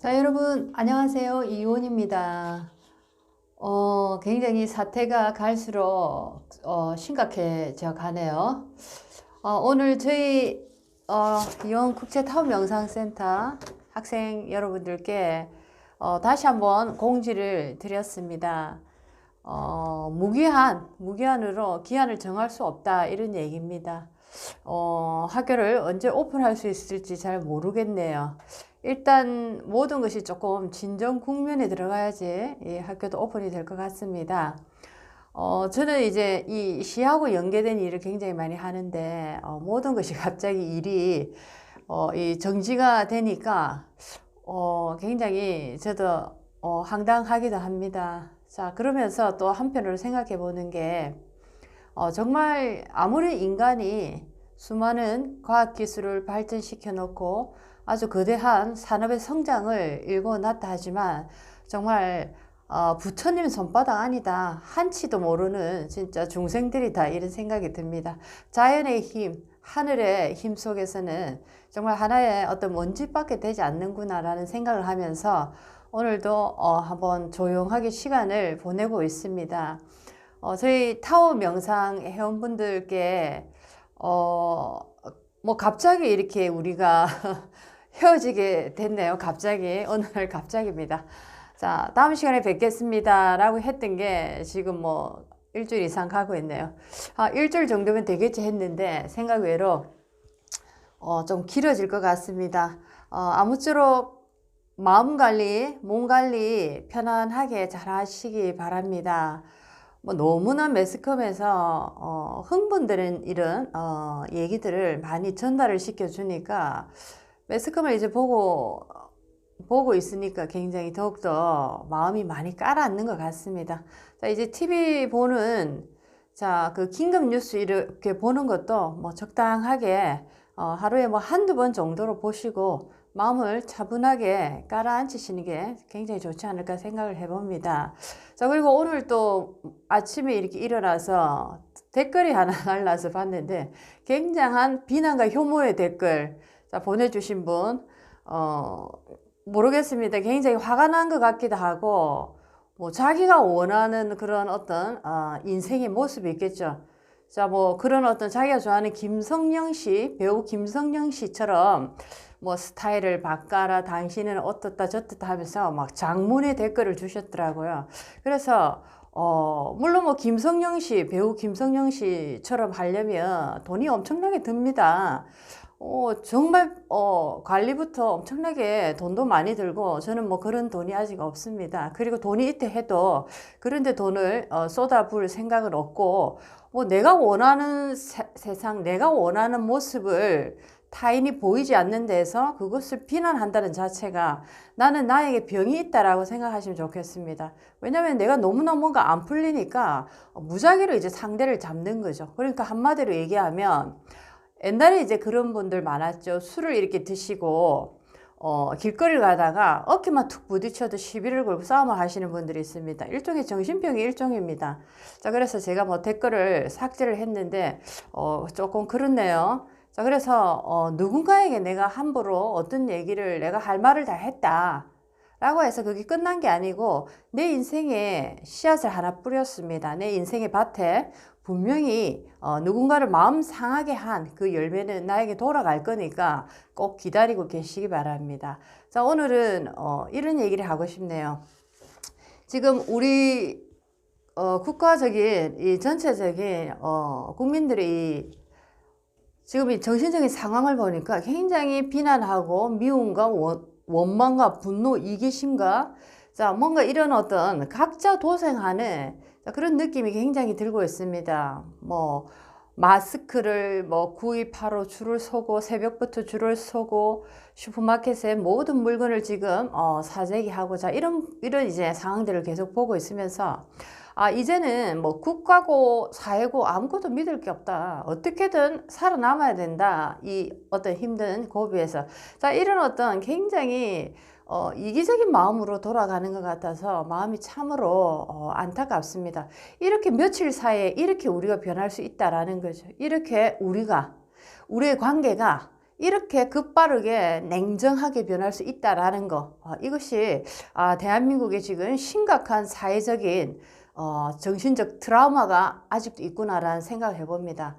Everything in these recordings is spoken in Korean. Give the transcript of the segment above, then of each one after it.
자, 여러분, 안녕하세요. 이원입니다. 굉장히 사태가 갈수록 심각해져 가네요. 오늘 저희 이원국제타운명상센터 학생 여러분들께 다시 한번 공지를 드렸습니다. 무기한으로 기한을 정할 수 없다, 이런 얘기입니다. 학교를 언제 오픈할 수 있을지 잘 모르겠네요. 일단 모든 것이 조금 진정 국면에 들어가야지 이 학교도 오픈이 될 것 같습니다. 저는 이제 이 시하고 연계된 일을 굉장히 많이 하는데, 모든 것이 갑자기 일이, 이 정지가 되니까, 굉장히 저도, 황당하기도 합니다. 자, 그러면서 또 한편으로 생각해 보는 게, 정말 아무리 인간이 수많은 과학기술을 발전시켜 놓고 아주 거대한 산업의 성장을 일궈놨다 하지만 정말 부처님 손바닥 아니다, 한치도 모르는 진짜 중생들이다, 이런 생각이 듭니다. 자연의 힘, 하늘의 힘 속에서는 정말 하나의 어떤 먼지밖에 되지 않는구나 라는 생각을 하면서 오늘도 한번 조용하게 시간을 보내고 있습니다. 저희 타워 명상 회원분들께 뭐 갑자기 이렇게 우리가 헤어지게 됐네요. 갑자기 오늘 갑자기입니다. 자, 다음 시간에 뵙겠습니다 라고 했던 게 지금 뭐 일주일 이상 가고 있네요. 일주일 정도면 되겠지 했는데 생각 외로 좀 길어질 것 같습니다. 아무쪼록 마음 관리, 몸 관리 편안하게 잘 하시기 바랍니다. 뭐 너무나 매스컴에서 흥분되는 이런 얘기들을 많이 전달을 시켜주니까 매스컴을 이제 보고 있으니까 굉장히 더욱더 마음이 많이 가라앉는 것 같습니다. 자, 이제 TV 보는, 자, 그 긴급 뉴스 이렇게 보는 것도 뭐 적당하게 하루에 뭐 한두 번 정도로 보시고 마음을 차분하게 깔아앉히시는 게 굉장히 좋지 않을까 생각을 해봅니다. 자, 그리고 오늘 또 아침에 이렇게 일어나서 댓글이 하나 날라서 봤는데 굉장한 비난과 혐오의 댓글, 자, 보내주신 분, 모르겠습니다. 굉장히 화가 난 것 같기도 하고, 뭐, 자기가 원하는 그런 어떤, 인생의 모습이 있겠죠. 자, 뭐, 그런 어떤 자기가 좋아하는 김성령 씨, 배우 김성령 씨처럼, 뭐, 스타일을 바꿔라, 당신은 어떻다, 저떻다 하면서 막 장문의 댓글을 주셨더라고요. 그래서, 물론 뭐, 김성령 씨, 배우 김성령 씨처럼 하려면 돈이 엄청나게 듭니다. 정말, 관리부터 엄청나게 돈도 많이 들고, 저는 뭐 그런 돈이 아직 없습니다. 그리고 돈이 있대 해도, 그런데 돈을 쏟아부을 생각은 없고, 뭐 내가 원하는 세상, 내가 원하는 모습을 타인이 보이지 않는 데서 그것을 비난한다는 자체가 나는 나에게 병이 있다라고 생각하시면 좋겠습니다. 왜냐면 내가 너무나 뭔가 안 풀리니까 무작위로 이제 상대를 잡는 거죠. 그러니까 한마디로 얘기하면, 옛날에 이제 그런 분들 많았죠. 술을 이렇게 드시고 길거리를 가다가 어깨만 툭 부딪혀도 시비를 걸고 싸움을 하시는 분들이 있습니다. 일종의 정신병의 일종입니다. 자, 그래서 제가 뭐 댓글을 삭제를 했는데 조금 그렇네요. 자, 그래서 누군가에게 내가 함부로 어떤 얘기를 내가 할 말을 다 했다 라고 해서 그게 끝난 게 아니고 내 인생에 씨앗을 하나 뿌렸습니다. 내 인생의 밭에 분명히 누군가를 마음 상하게 한 그 열매는 나에게 돌아갈 거니까 꼭 기다리고 계시기 바랍니다. 자, 오늘은 이런 얘기를 하고 싶네요. 지금 우리 국가적인 이 전체적인 국민들이 지금 이 정신적인 상황을 보니까 굉장히 비난하고 미움과 원망과 분노, 이기심과 자, 뭔가 이런 어떤 각자 도생하는 그런 느낌이 굉장히 들고 있습니다. 뭐 마스크를 뭐 구입하러 줄을 서고 새벽부터 줄을 서고 슈퍼마켓에 모든 물건을 지금 사재기하고 자 이런 이제 상황들을 계속 보고 있으면서 이제는 뭐 국가고 사회고 아무것도 믿을 게 없다. 어떻게든 살아남아야 된다. 이 어떤 힘든 고비에서. 자, 이런 어떤 굉장히 이기적인 마음으로 돌아가는 것 같아서 마음이 참으로 안타깝습니다. 이렇게 며칠 사이에 이렇게 우리가 변할 수 있다라는 거죠. 이렇게 우리의 관계가 이렇게 급빠르게 냉정하게 변할 수 있다라는 거, 이것이 대한민국에 지금 심각한 사회적인 정신적 트라우마가 아직도 있구나라는 생각을 해봅니다.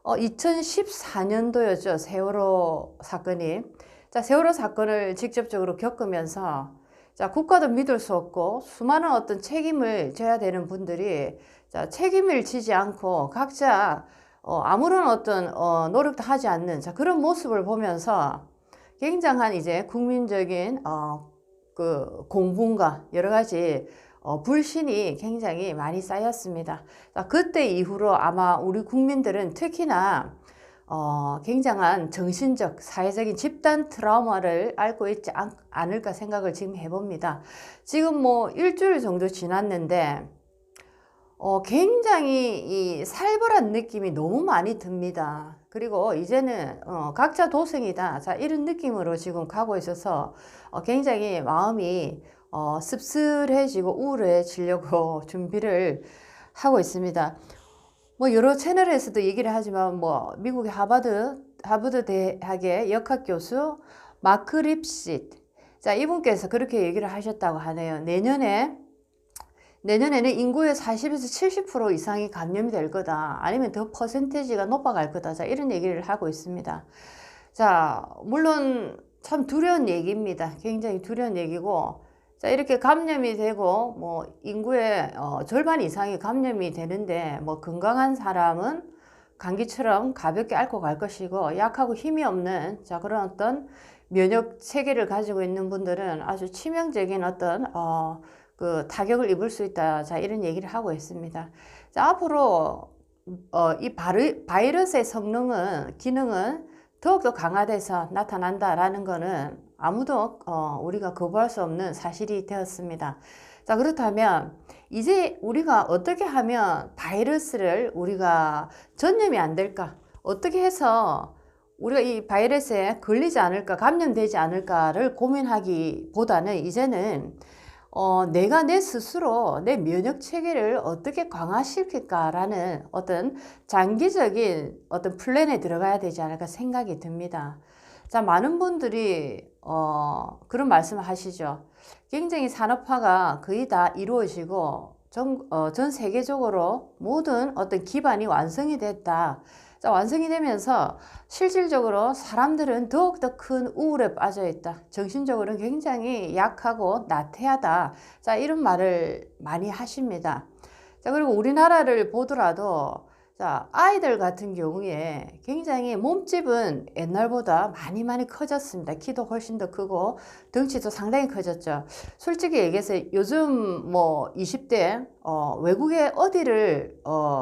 2014년도였죠. 세월호 사건이. 자, 세월호 사건을 직접적으로 겪으면서 자, 국가도 믿을 수 없고 수많은 어떤 책임을 져야 되는 분들이 자, 책임을 지지 않고 각자 아무런 어떤 노력도 하지 않는 자, 그런 모습을 보면서 굉장한 이제 국민적인 그 공분과 여러 가지 불신이 굉장히 많이 쌓였습니다. 자, 그때 이후로 아마 우리 국민들은 특히나 굉장한 정신적, 사회적인 집단 트라우마를 앓고 있지 않을까 생각을 지금 해봅니다. 지금 뭐 일주일 정도 지났는데 굉장히 이 살벌한 느낌이 너무 많이 듭니다. 그리고 이제는 각자 도생이다. 자, 이런 느낌으로 지금 가고 있어서 굉장히 마음이 씁쓸해지고 우울해지려고 준비를 하고 있습니다. 뭐 여러 채널에서도 얘기를 하지만 뭐 미국의 하버드 대학의 역학 교수 마크 립시트, 자, 이분께서 그렇게 얘기를 하셨다고 하네요. 내년에는 인구의 40에서 70% 이상이 감염이 될 거다. 아니면 더 퍼센테이지가 높아갈 거다. 자, 이런 얘기를 하고 있습니다. 자, 물론 참 두려운 얘기입니다. 굉장히 두려운 얘기고, 자, 이렇게 감염이 되고, 뭐, 인구의 절반 이상이 감염이 되는데, 뭐, 건강한 사람은 감기처럼 가볍게 앓고 갈 것이고, 약하고 힘이 없는, 자, 그런 어떤 면역 체계를 가지고 있는 분들은 아주 치명적인 어떤, 그 타격을 입을 수 있다. 자, 이런 얘기를 하고 있습니다. 자, 앞으로, 이 바이러스의 기능은 더욱더 강화돼서 나타난다라는 거는 아무도 우리가 거부할 수 없는 사실이 되었습니다. 자, 그렇다면 이제 우리가 어떻게 하면 바이러스를 우리가 전염이 안 될까? 어떻게 해서 우리가 이 바이러스에 걸리지 않을까, 감염되지 않을까를 고민하기보다는 이제는 내가 내 스스로 내 면역 체계를 어떻게 강화시킬까라는 어떤 장기적인 어떤 플랜에 들어가야 되지 않을까 생각이 듭니다. 자, 많은 분들이 그런 말씀을 하시죠. 굉장히 산업화가 거의 다 이루어지고 전 세계적으로 모든 어떤 기반이 완성이 됐다. 자, 완성이 되면서 실질적으로 사람들은 더욱더 큰 우울에 빠져 있다. 정신적으로는 굉장히 약하고 나태하다. 자, 이런 말을 많이 하십니다. 자, 그리고 우리나라를 보더라도 자, 아이들 같은 경우에 굉장히 몸집은 옛날보다 많이 커졌습니다. 키도 훨씬 더 크고 덩치도 상당히 커졌죠. 솔직히 얘기해서 요즘 뭐 20대 외국에 어디를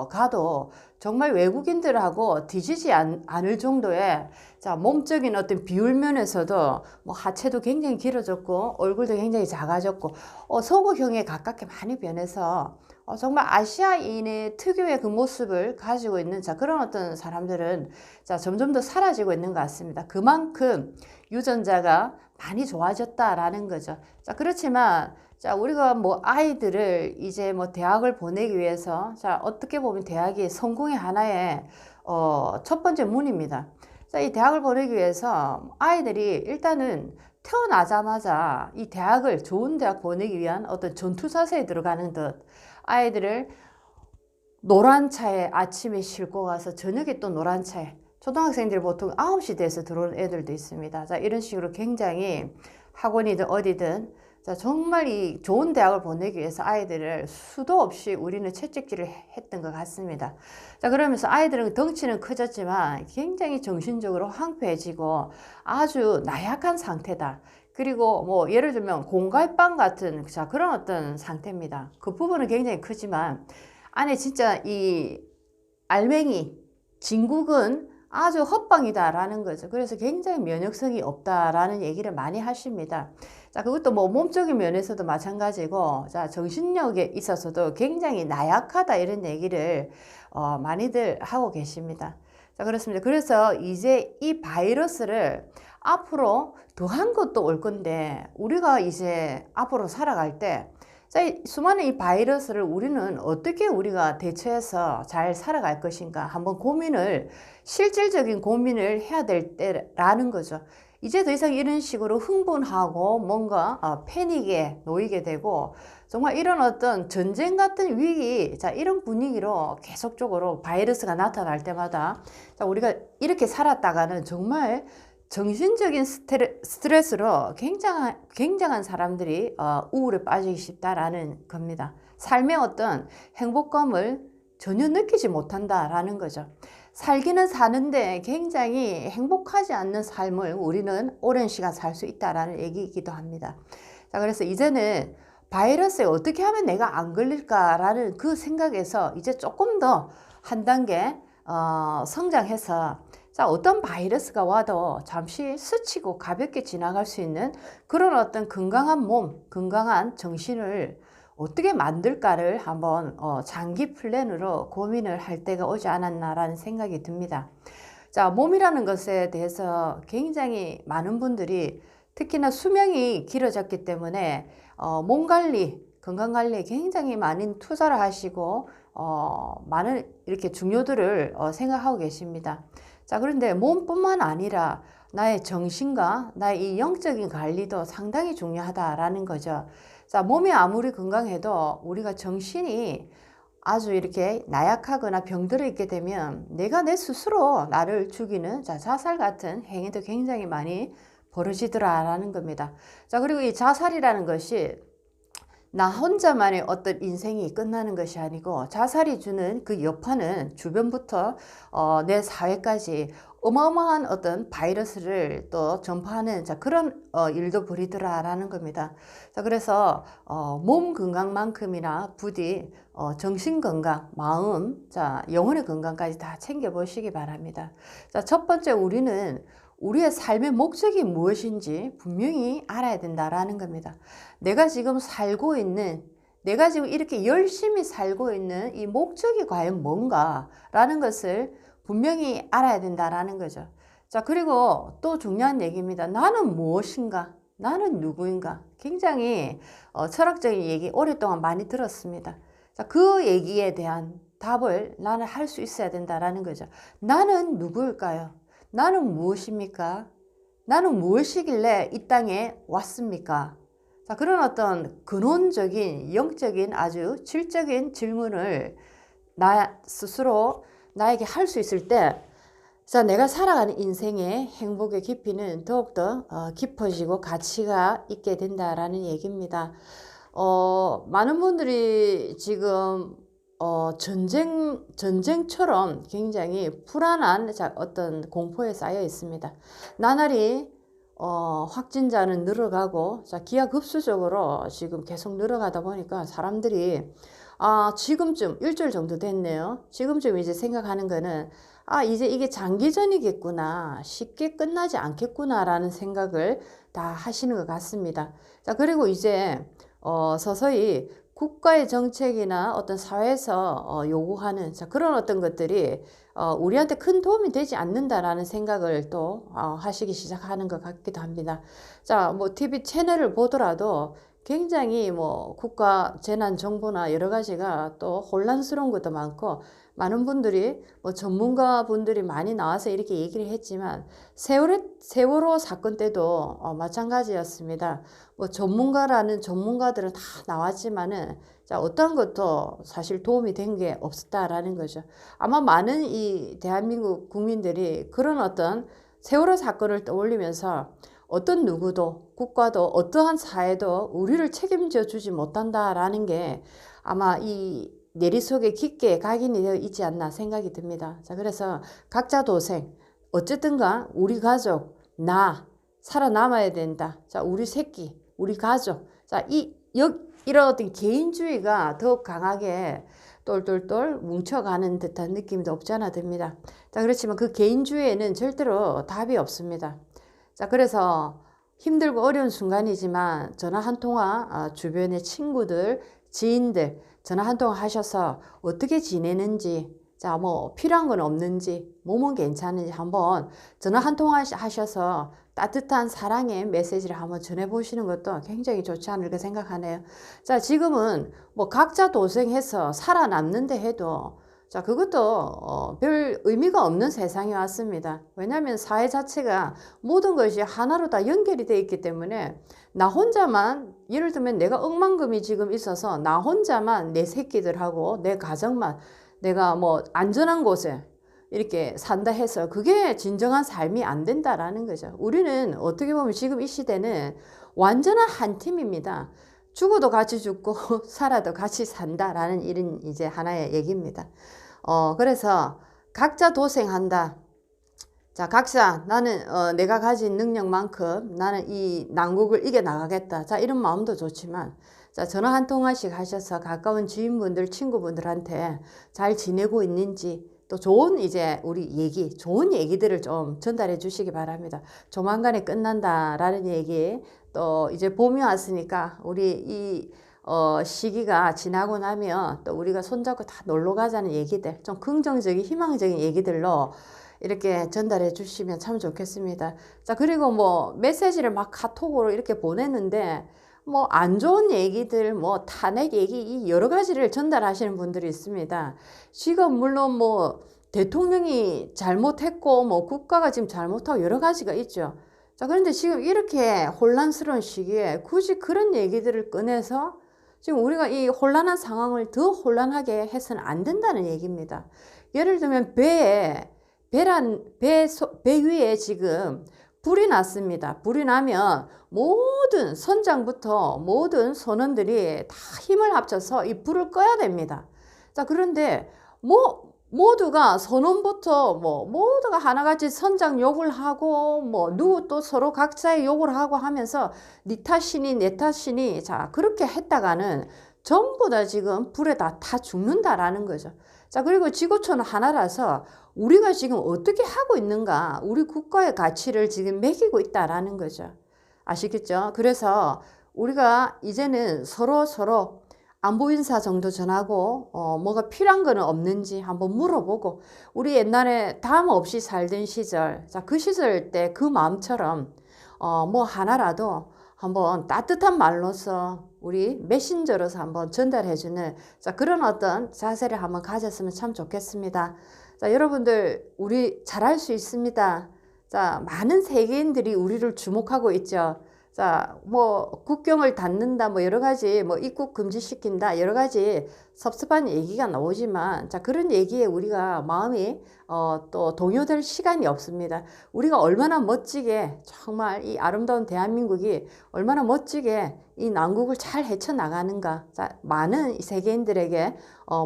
가도 정말 외국인들하고 뒤지지 않을 정도의 자, 몸적인 어떤 비율 면에서도 뭐 하체도 굉장히 길어졌고 얼굴도 굉장히 작아졌고 소국형에 가깝게 많이 변해서 정말 아시아인의 특유의 그 모습을 가지고 있는 자, 그런 어떤 사람들은 자, 점점 더 사라지고 있는 것 같습니다. 그만큼 유전자가 많이 좋아졌다라는 거죠. 자, 그렇지만 자, 우리가 뭐 아이들을 이제 뭐 대학을 보내기 위해서 자, 어떻게 보면 대학이 성공의 하나의 첫 번째 문입니다. 자, 이 대학을 보내기 위해서 아이들이 일단은 태어나자마자 이 대학을 좋은 대학 보내기 위한 어떤 전투 자세에 들어가는 듯 아이들을 노란 차에 아침에 싣고 가서 저녁에 또 노란 차에 초등학생들 보통 9시 돼서 들어오는 애들도 있습니다. 자, 이런 식으로 굉장히 학원이든 어디든 자, 정말 이 좋은 대학을 보내기 위해서 아이들을 수도 없이 우리는 채찍질을 했던 것 같습니다. 자, 그러면서 아이들은 덩치는 커졌지만 굉장히 정신적으로 황폐해지고 아주 나약한 상태다. 그리고 뭐 예를 들면 공갈빵 같은 자, 그런 어떤 상태입니다. 그 부분은 굉장히 크지만 안에 진짜 이 알맹이, 진국은 아주 헛방이다라는 거죠. 그래서 굉장히 면역성이 없다라는 얘기를 많이 하십니다. 자, 그것도 뭐 몸적인 면에서도 마찬가지고, 자, 정신력에 있어서도 굉장히 나약하다 이런 얘기를 많이들 하고 계십니다. 자, 그렇습니다. 그래서 이제 이 바이러스를 앞으로 더한 것도 올 건데, 우리가 이제 앞으로 살아갈 때, 자, 이 수많은 이 바이러스를 우리는 어떻게 우리가 대처해서 잘 살아갈 것인가 한번 실질적인 고민을 해야 될 때라는 거죠. 이제 더 이상 이런 식으로 흥분하고 뭔가 패닉에 놓이게 되고 정말 이런 어떤 전쟁 같은 위기, 자, 이런 분위기로 계속적으로 바이러스가 나타날 때마다 자, 우리가 이렇게 살았다가는 정말 정신적인 스트레스로 굉장한 사람들이 우울에 빠지기 쉽다라는 겁니다. 삶의 어떤 행복감을 전혀 느끼지 못한다라는 거죠. 살기는 사는데 굉장히 행복하지 않는 삶을 우리는 오랜 시간 살 수 있다라는 얘기이기도 합니다. 자, 그래서 이제는 바이러스에 어떻게 하면 내가 안 걸릴까라는 그 생각에서 이제 조금 더 한 단계 성장해서 자, 어떤 바이러스가 와도 잠시 스치고 가볍게 지나갈 수 있는 그런 어떤 건강한 몸, 건강한 정신을 어떻게 만들까를 한번 장기 플랜으로 고민을 할 때가 오지 않았나라는 생각이 듭니다. 자, 몸이라는 것에 대해서 굉장히 많은 분들이 특히나 수명이 길어졌기 때문에 몸 관리, 건강 관리에 굉장히 많은 투자를 하시고 많은 이렇게 중요도를 생각하고 계십니다. 자, 그런데 몸뿐만 아니라 나의 정신과 나의 이 영적인 관리도 상당히 중요하다라는 거죠. 자, 몸이 아무리 건강해도 우리가 정신이 아주 이렇게 나약하거나 병들어 있게 되면 내가 내 스스로 나를 죽이는 자살 같은 행위도 굉장히 많이 벌어지더라라는 겁니다. 자, 그리고 이 자살이라는 것이 나 혼자만의 어떤 인생이 끝나는 것이 아니고 자살이 주는 그 여파는 주변부터 내 사회까지 어마어마한 어떤 바이러스를 또 전파하는 자, 그런 일도 벌이더라라는 겁니다. 자, 그래서 몸 건강만큼이나 부디 정신 건강, 마음, 자, 영혼의 건강까지 다 챙겨보시기 바랍니다. 자, 첫 번째 우리는 우리의 삶의 목적이 무엇인지 분명히 알아야 된다라는 겁니다. 내가 지금 살고 있는, 내가 지금 이렇게 열심히 살고 있는 이 목적이 과연 뭔가라는 것을 분명히 알아야 된다라는 거죠. 자, 그리고 또 중요한 얘기입니다. 나는 무엇인가? 나는 누구인가? 굉장히 철학적인 얘기 오랫동안 많이 들었습니다. 자, 그 얘기에 대한 답을 나는 할 수 있어야 된다라는 거죠. 나는 누구일까요? 나는 무엇입니까? 나는 무엇이길래 이 땅에 왔습니까? 자, 그런 어떤 근원적인 영적인 아주 질적인 질문을 나 스스로 나에게 할 수 있을 때, 자, 내가 살아가는 인생의 행복의 깊이는 더욱더 깊어지고 가치가 있게 된다라는 얘기입니다. 많은 분들이 지금 전쟁처럼 굉장히 불안한 어떤 공포에 쌓여 있습니다. 나날이 확진자는 늘어가고 기하급수적으로 지금 계속 늘어가다 보니까 사람들이 지금쯤 일주일 정도 됐네요. 지금쯤 이제 생각하는 거는 이제 이게 장기전이겠구나, 쉽게 끝나지 않겠구나라는 생각을 다 하시는 것 같습니다. 자, 그리고 이제 서서히 국가의 정책이나 어떤 사회에서 요구하는 그런 어떤 것들이 우리한테 큰 도움이 되지 않는다라는 생각을 또 하시기 시작하는 것 같기도 합니다. 자, 뭐 TV 채널을 보더라도 굉장히 뭐 국가 재난 정보나 여러 가지가 또 혼란스러운 것도 많고, 많은 분들이 뭐 전문가 분들이 많이 나와서 이렇게 얘기를 했지만 세월호 사건 때도 마찬가지였습니다. 뭐 전문가들은 다 나왔지만은 자, 어떤 것도 사실 도움이 된 게 없었다라는 거죠. 아마 많은 이 대한민국 국민들이 그런 어떤 세월호 사건을 떠올리면서 어떤 누구도 국가도 어떠한 사회도 우리를 책임져 주지 못한다라는 게 아마 이 내리 속에 깊게 각인이 되어 있지 않나 생각이 듭니다. 자, 그래서 각자 도생, 어쨌든가 우리 가족, 나 살아남아야 된다. 자, 우리 새끼, 우리 가족. 자, 이런 어떤 개인주의가 더욱 강하게 똘똘똘 뭉쳐가는 듯한 느낌도 없지 않아 듭니다. 자, 그렇지만 그 개인주의에는 절대로 답이 없습니다. 자, 그래서 힘들고 어려운 순간이지만 전화 한 통화, 주변의 친구들, 지인들 전화 한 통화 하셔서 어떻게 지내는지, 자, 뭐 필요한 건 없는지, 몸은 괜찮은지 한번 전화 한 통화 하셔서 따뜻한 사랑의 메시지를 한번 전해보시는 것도 굉장히 좋지 않을까 생각하네요. 자, 지금은 뭐 각자 도생해서 살아남는데 해도 자, 그것도 별 의미가 없는 세상이 왔습니다. 왜냐하면 사회 자체가 모든 것이 하나로 다 연결이 되어 있기 때문에 나 혼자만, 예를 들면 내가 억만금이 지금 있어서 나 혼자만 내 새끼들하고 내 가정만 내가 뭐 안전한 곳에 이렇게 산다 해서 그게 진정한 삶이 안 된다라는 거죠. 우리는 어떻게 보면 지금 이 시대는 완전한 한 팀입니다. 죽어도 같이 죽고 살아도 같이 산다라는 이런 이제 하나의 얘기입니다. 그래서 각자 도생한다. 자, 각자 나는 내가 가진 능력만큼 나는 이 난국을 이겨 나가겠다. 자, 이런 마음도 좋지만 자, 전화 한 통화씩 하셔서 가까운 지인분들, 친구분들한테 잘 지내고 있는지 또 좋은 이제 우리 얘기, 좋은 얘기들을 좀 전달해 주시기 바랍니다. 조만간에 끝난다라는 얘기, 또 이제 봄이 왔으니까 우리 이 시기가 지나고 나면 또 우리가 손잡고 다 놀러 가자는 얘기들, 좀 긍정적인, 희망적인 얘기들로 이렇게 전달해 주시면 참 좋겠습니다. 자, 그리고 뭐 메시지를 막 카톡으로 이렇게 보냈는데 뭐 안 좋은 얘기들, 뭐 탄핵 얘기 여러 가지를 전달하시는 분들이 있습니다. 지금 물론 뭐 대통령이 잘못했고 뭐 국가가 지금 잘못하고 여러 가지가 있죠. 자, 그런데 지금 이렇게 혼란스러운 시기에 굳이 그런 얘기들을 꺼내서 지금 우리가 이 혼란한 상황을 더 혼란하게 해서는 안 된다는 얘기입니다. 예를 들면 배 위에 지금 불이 났습니다. 불이 나면 모든 선장부터 모든 선원들이 다 힘을 합쳐서 이 불을 꺼야 됩니다. 자, 그런데 모두가 선원부터 모두가 하나같이 선장 욕을 하고 누구 또 서로 각자의 욕을 하고 하면서 니 탓이니 내 탓이니 자, 그렇게 했다가는 전부 다 지금 불에 다 죽는다라는 거죠. 자, 그리고 지구촌은 하나라서 우리가 지금 어떻게 하고 있는가, 우리 국가의 가치를 지금 매기고 있다라는 거죠. 아시겠죠? 그래서 우리가 이제는 서로 안부 인사 정도 전하고 뭐가 필요한 거는 없는지 한번 물어보고, 우리 옛날에 담 없이 살던 시절, 자, 그 시절 때 그 마음처럼 뭐 하나라도 한번 따뜻한 말로서 우리 메신저로서 한번 전달해주는 자, 그런 어떤 자세를 한번 가졌으면 참 좋겠습니다. 자, 여러분들 우리 잘할 수 있습니다. 자, 많은 세계인들이 우리를 주목하고 있죠. 자, 국경을 닫는다, 여러 가지, 입국 금지시킨다, 여러 가지 섭섭한 얘기가 나오지만, 자, 그런 얘기에 우리가 마음이, 또 동요될 시간이 없습니다. 우리가 얼마나 멋지게, 정말 이 아름다운 대한민국이 얼마나 멋지게 이 난국을 잘 헤쳐나가는가. 자, 많은 세계인들에게,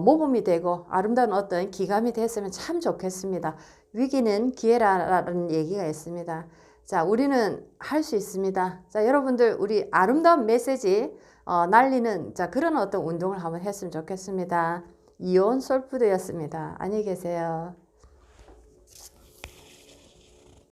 모범이 되고 아름다운 어떤 기감이 됐으면 참 좋겠습니다. 위기는 기회라는 얘기가 있습니다. 자, 우리는 할 수 있습니다. 자, 여러분들 우리 아름다운 메시지 날리는 자, 그런 어떤 운동을 한번 했으면 좋겠습니다. 이온 솔푸드였습니다. 안녕히 계세요.